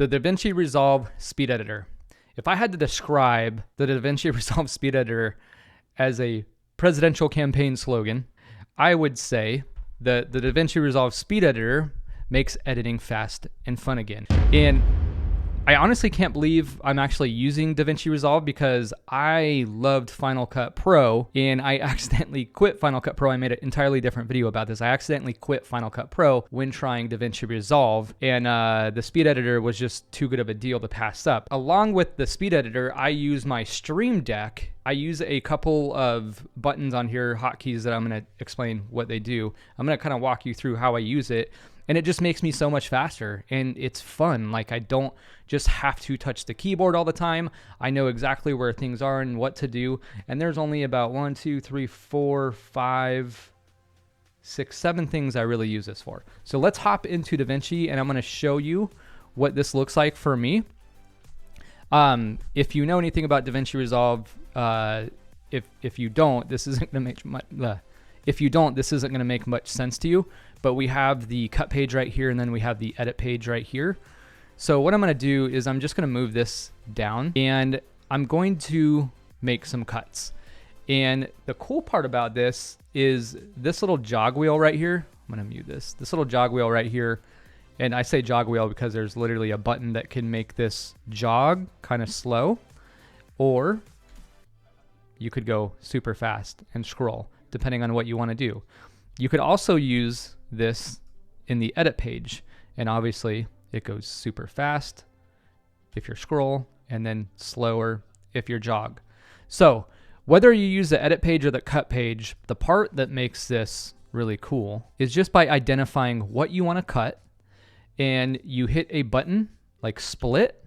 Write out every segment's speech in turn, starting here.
The Davinci Resolve Speed Editor. If I had to describe the Davinci Resolve Speed Editor as a presidential campaign slogan, I would say that the Davinci Resolve Speed Editor makes editing fast and fun again. And I honestly can't believe I'm actually using Davinci Resolve because I loved Finalcut Pro and I accidentally quit Finalcut Pro. I made an entirely different video about this. I accidentally quit Finalcut Pro when trying Davinci Resolve, and the Speed Editor was just too good of a deal to pass up. Along with the Speed Editor, I use my Stream Deck. I use a couple of buttons on here, hotkeys, that I'm going to explain what they do. I'm going to kind of walk you through how I use it. And it just makes me so much faster and it's fun. Like, I don't just have to touch the keyboard all the time. I know exactly where things are and what to do. And there's only about 1, 2, 3, 4, 5, 6, 7 things I really use this for. So let's hop into DaVinci and I'm going to show you what this looks like for me. If you know anything about DaVinci Resolve, if you don't, this isn't going to make much. If you don't, this isn't going to make much sense to you. But we have the cut page right here, and then we have the edit page right here. So what I'm going to do is I'm just going to move this down, and I'm going to make some cuts. And the cool part about this is this little jog wheel right here. I'm going to mute this. This little jog wheel right here. And I say jog wheel because there's literally a button that can make this jog kind of slow, or you could go super fast and scroll depending on what you want to do. You could also use this in the edit page, and obviously it goes super fast if you're scroll and then slower if you're jog. So whether you use the edit page or the cut page, the part that makes this really cool is just by identifying what you want to cut, and you hit a button like split,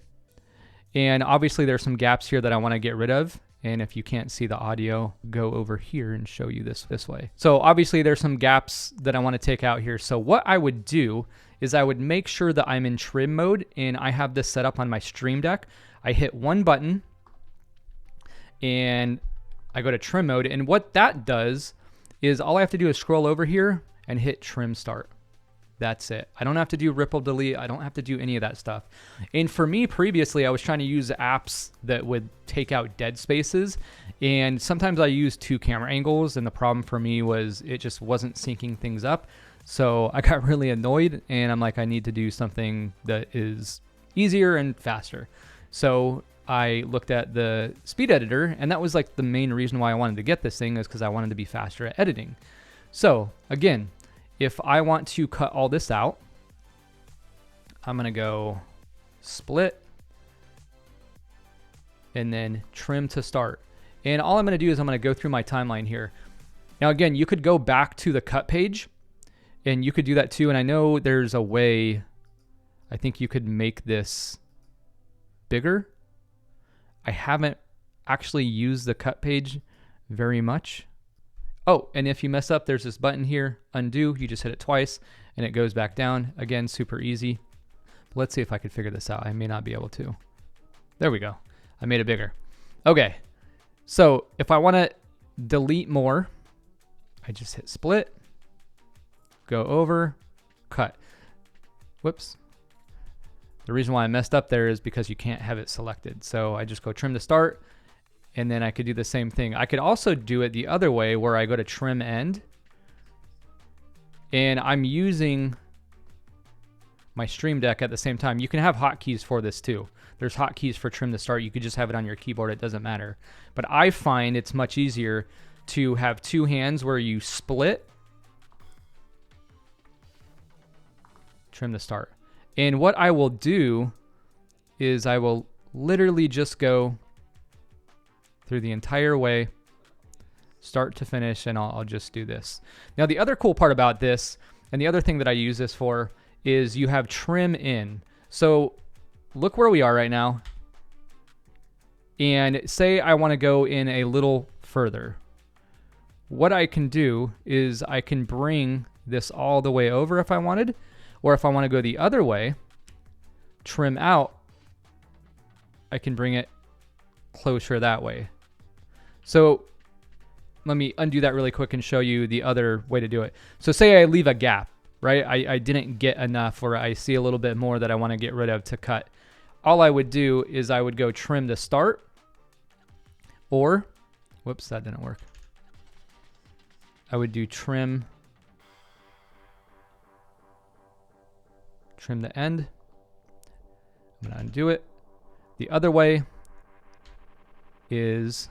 and obviously there's some gaps here that I want to get rid of. And if you can't see the audio, go over here and show you this way. So obviously there's some gaps that I want to take out here. So what I would do is I would make sure that I'm in trim mode, and I have this set up on my Stream Deck. I hit one button and I go to trim mode. And what that does is all I have to do is scroll over here and hit trim start. That's it. I don't have to do ripple delete. I don't have to do any of that stuff. And for me, previously, I was trying to use apps that would take out dead spaces. And sometimes I used 2 camera angles. And the problem for me was it just wasn't syncing things up. So I got really annoyed, and I'm like, I need to do something that is easier and faster. So I looked at the Speed Editor, and that was like the main reason why I wanted to get this thing, is because I wanted to be faster at editing. So again, if I want to cut all this out, I'm going to go split and then trim to start. And all I'm going to do is I'm going to go through my timeline here. Now, again, you could go back to the cut page and you could do that too. And I know there's a way, I think you could make this bigger. I haven't actually used the cut page very much. Oh, and if you mess up, there's this button here, undo. You just hit it twice and it goes back down. Again, super easy. But let's see if I could figure this out. I may not be able to. There we go. I made it bigger. Okay, so if I want to delete more, I just hit split, go over, cut. Whoops. The reason why I messed up there is because you can't have it selected. So I just go trim to start. And then I could do the same thing. I could also do it the other way, where I go to trim end. And I'm using my Stream Deck at the same time. You can have hotkeys for this too. There's hotkeys for trim to start. You could just have it on your keyboard. It doesn't matter. But I find it's much easier to have 2 hands where you split, trim to start. And what I will do is I will literally just go through the entire way, start to finish, and I'll just do this. Now, the other cool part about this, and the other thing that I use this for, is you have trim in. So look where we are right now. And say I want to go in a little further. What I can do is I can bring this all the way over if I wanted, or if I want to go the other way, trim out, I can bring it closer that way. So let me undo that really quick and show you the other way to do it. So say I leave a gap, right? I didn't get enough, or I see a little bit more that I want to get rid of to cut. all I would do is I would go trim to start, or, whoops, that didn't work. I would do trim the end. I'm gonna undo it. The other way is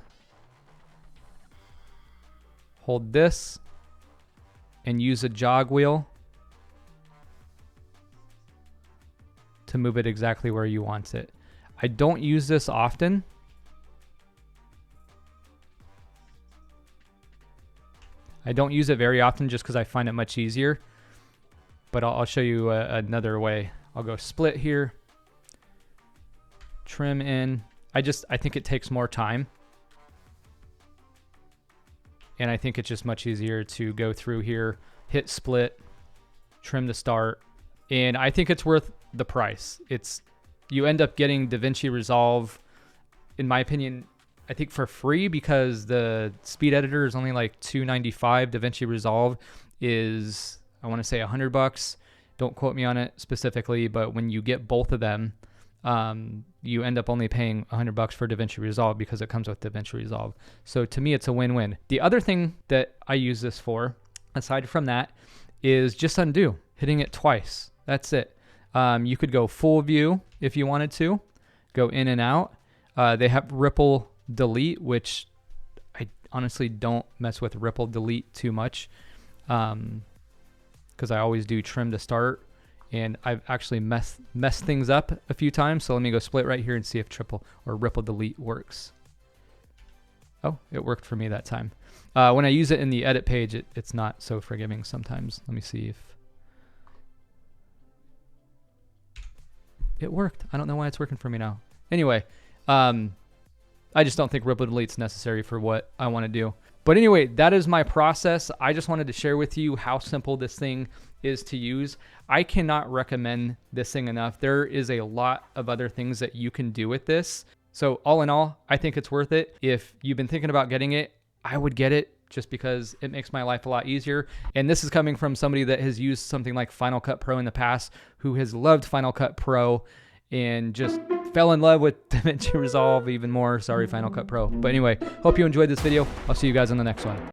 hold this and use a jog wheel to move it exactly where you want it. I don't use this often. I don't use it very often just because I find it much easier, but I'll show you another way. I'll go split here, trim in. I think it takes more time. And I think it's just much easier to go through here, hit split, trim to start. And I think it's worth the price. You end up getting Davinci Resolve, in my opinion, I think for free, because the Speed Editor is only like $295. Davinci Resolve is, I want to say, $100. Don't quote me on it specifically, but when you get both of them, you end up only paying $100 for Davinci Resolve because it comes with Davinci Resolve. So to me, it's a win-win. The other thing that I use this for, aside from that, is just undo, hitting it twice. That's it. You could go full view if you wanted to, go in and out. They have ripple delete, which I honestly don't mess with ripple delete too much, because I always do trim to start, and I've actually messed things up a few times. So let me go split right here and see if triple or ripple delete works. Oh, it worked for me that time. When I use it in the edit page, it's not so forgiving sometimes. Let me see if it worked. I don't know why it's working for me now. Anyway, I just don't think ripple delete's necessary for what I want to do. But anyway, that is my process. I just wanted to share with you how simple this thing is to use. I cannot recommend this thing enough. There is a lot of other things that you can do with this. So all in all, I think it's worth it. If you've been thinking about getting it, I would get it just because it makes my life a lot easier. And this is coming from somebody that has used something like Finalcut Pro in the past, who has loved Finalcut Pro and just fell in love with Davinci Resolve even more. Sorry, Finalcut Pro. But anyway, hope you enjoyed this video. I'll see you guys on the next one.